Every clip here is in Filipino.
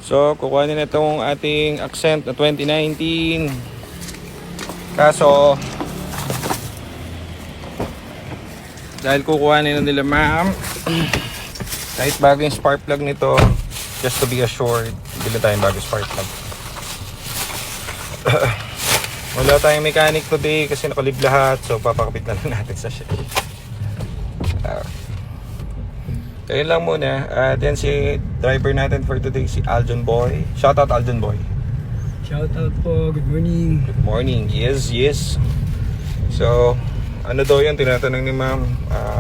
So, kukuha na itong ating Accent na 2019. Kaso, dahil kukuha nila ma'am, kahit bago yung spark plug nito, just to be assured, bili tayong bago spark plug. Wala tayong mechanic today kasi nakalib lahat, so papakapit na lang natin sa shed. Ayun lang muna. Then si driver natin for today, si Aljon Boy. Shoutout Aljon Boy. Shoutout po, good morning. Good morning. Yes. So, ano daw yun? Tinatanong ni ma'am.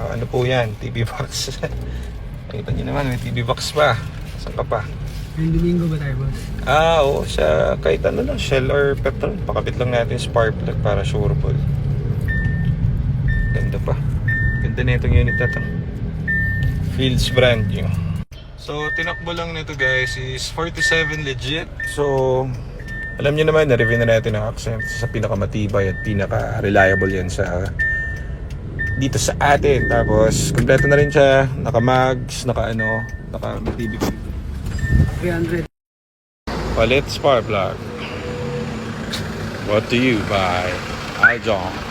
Ano po yan? TV box. Nakita nyo naman, may TV box pa. Saan ka pa? Ngayong Domingo ba tayo, boss? Oo. Sa kahit ano lang, Shell or petrol. Pakabit lang natin spark plug para sureable. Ganda pa. Ganda na itong unit na to. Fields brand new. So, tinakbo lang nito guys is 47 legit. So, alam niyo naman, na-review na natin ang Accent sa pinakamatibay at pinaka-reliable yan sa dito sa atin. Tapos, kompleto na rin siya. Naka-mags, naka-TV. 300. Palit spark plug. What do you buy? Aljon.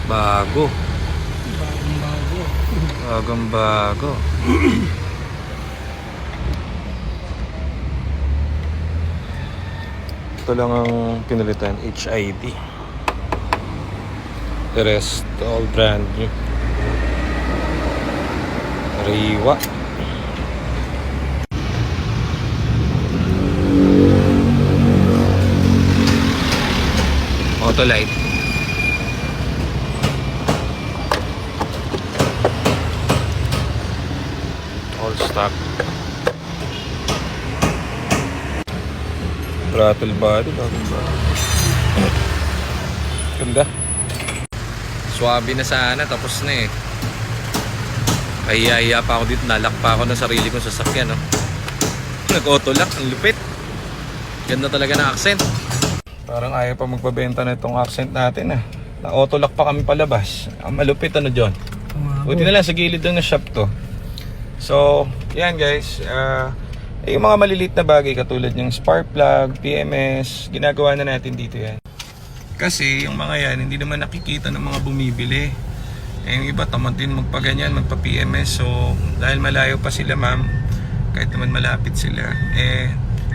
Bago. Bagong bago. Ito lang ang pinalitan, HID. The rest, all brand new. Riwa. Autolite. All stock. Throttle body, bagong body. Ganda. Swabe na sana, tapos na eh. Kaya pa ako dito, nalak pa ako ng sarili kong sasakyan, no? Nag-auto lock, ang lupit. Ganda talaga ng Accent. Parang ayaw pa magbabenta na itong Accent natin, ah. Na-auto lock pa kami palabas. Ang malupit, ano, John? Buti na lang sa gilid ng shop to. So, yan guys. Yung mga maliliit na bagay katulad ng spark plug, PMS, ginagawa na natin dito yan. Kasi yung mga yan, hindi naman nakikita ng mga bumibili. Yung iba, tamad din magpaganyan, magpa-PMS. So, dahil malayo pa sila ma'am, kahit naman malapit sila,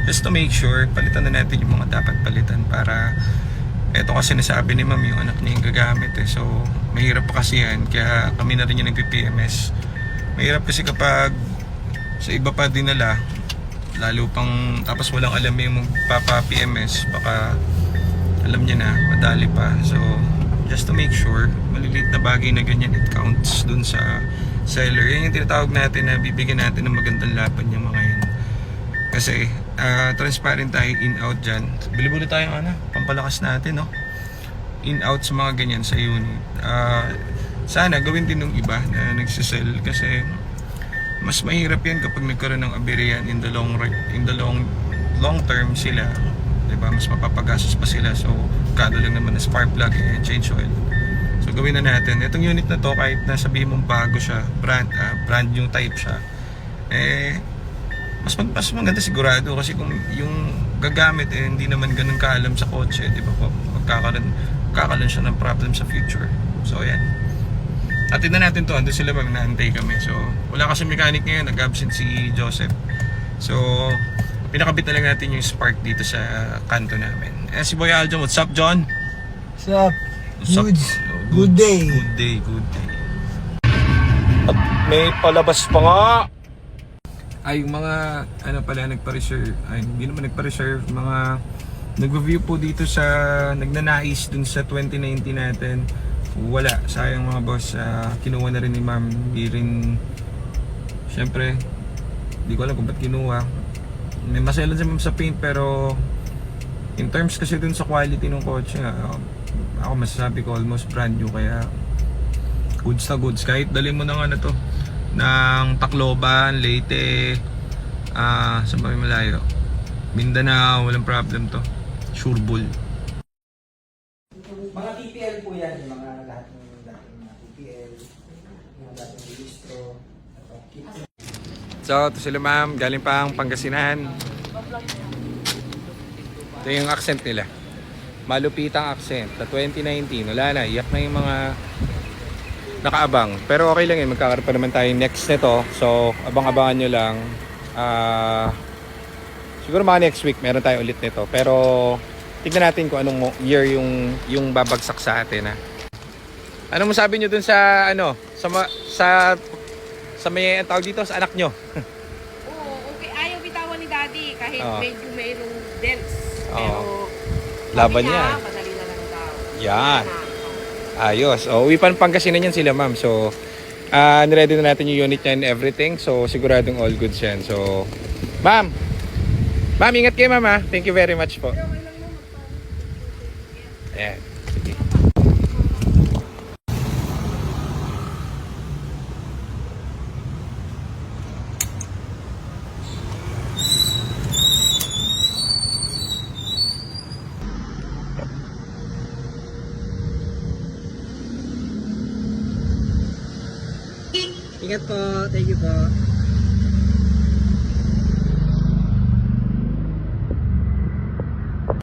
just to make sure, palitan na natin yung mga dapat palitan para, eto kasi nasabi ni ma'am, yung anak niya yung gagamit eh. So, mahirap pa kasi yan, kaya kami na rin yung nagpi-PMS. Mahirap kasi kapag sa iba pa dinala, lalo pang tapos walang alam yung magpapa-PMS, baka alam niya na, madali pa. So, just to make sure, maliliit na bagay na ganyan, it counts dun sa seller. Yan yung tinatawag natin na bibigyan natin ng magandang laban yung mga yun. Kasi, transparent tayo in-out dyan. Bilibuli tayong pampalakas natin, no? In-out sa mga ganyan sa unit. Sana gawin din ng iba na nagsisell kasi mas mahirap yan kapag nagkaroon ng aberyan in the long term sila, diba? Mas mapapagastos pa sila. So kado lang naman na spark plug change oil. So gawin na natin itong unit na to, kahit na sabihin mong bago siya, brand new type siya, mas maganda sigurado kasi kung yung gagamit hindi naman ganun kaalam sa kotse, diba po, magkakaroon siya ng problem sa future. So yan. Atin na natin to, ando sila pag naantay kami. So, wala kasi mechanic ngayon, nag-absent si Joseph. So, pinakabit na lang natin yung spark dito sa kanto namin. Si Boy Aljon, what's up, John? What's up? Good day. Good day. At may palabas pa nga. Ay, yung mga, nagpa-reserve. Ay, hindi naman nagpa-reserve. Mga, nag-review po dito sa, nagnanais dun sa 2019 natin. Wala, sayang mga boss. Kinuha na rin ni ma'am. Hindi rin, syempre, hindi ko alam kung ba't kinuha. May maselan si ma'am sa paint, pero in terms kasi dun sa quality ng kotse, ako masasabi ko almost brand new. Kaya Goods na goods. Kahit dali mo ng ano to, ng Tacloban, Leyte, saan ba may malayo? Mindanao, walang problem to. Sureball. Mga TPL po yan, yung mga lahat ng dating mga TPL, yung dating registro, So, ito sila ma'am, galing pang Pangasinan. Ito yung accent nila. Malupitang accent. Na 2019, wala na, iyak na yung mga nakaabang. Pero okay lang yun, magkakaroon pa naman tayo next nito. So, abang-abangan nyo lang. Siguro mga next week, meron tayo ulit nito. Pero, tignan natin kung anong year yung babagsak sa atin. Ha? Ano mo sabi nyo dun sa, ano, sa may tawag dito, sa anak nyo? Oo, okay. Ayaw bitawan ni Daddy kahit Oo. medyo mayroong dents. Pero, Oo. Laban sabi niya. niya, madali na lang daw. Yan. Na. Ayos. O, uwi pa ng Pangasinan yan sila, ma'am. So, niready na natin yung unit niya and everything. So, siguradong all goods yan. So, ma'am. Ma'am, ingat kayo, ma'am, ha? Thank you very much po. Ayan. Sige. Ingat po, thank you po.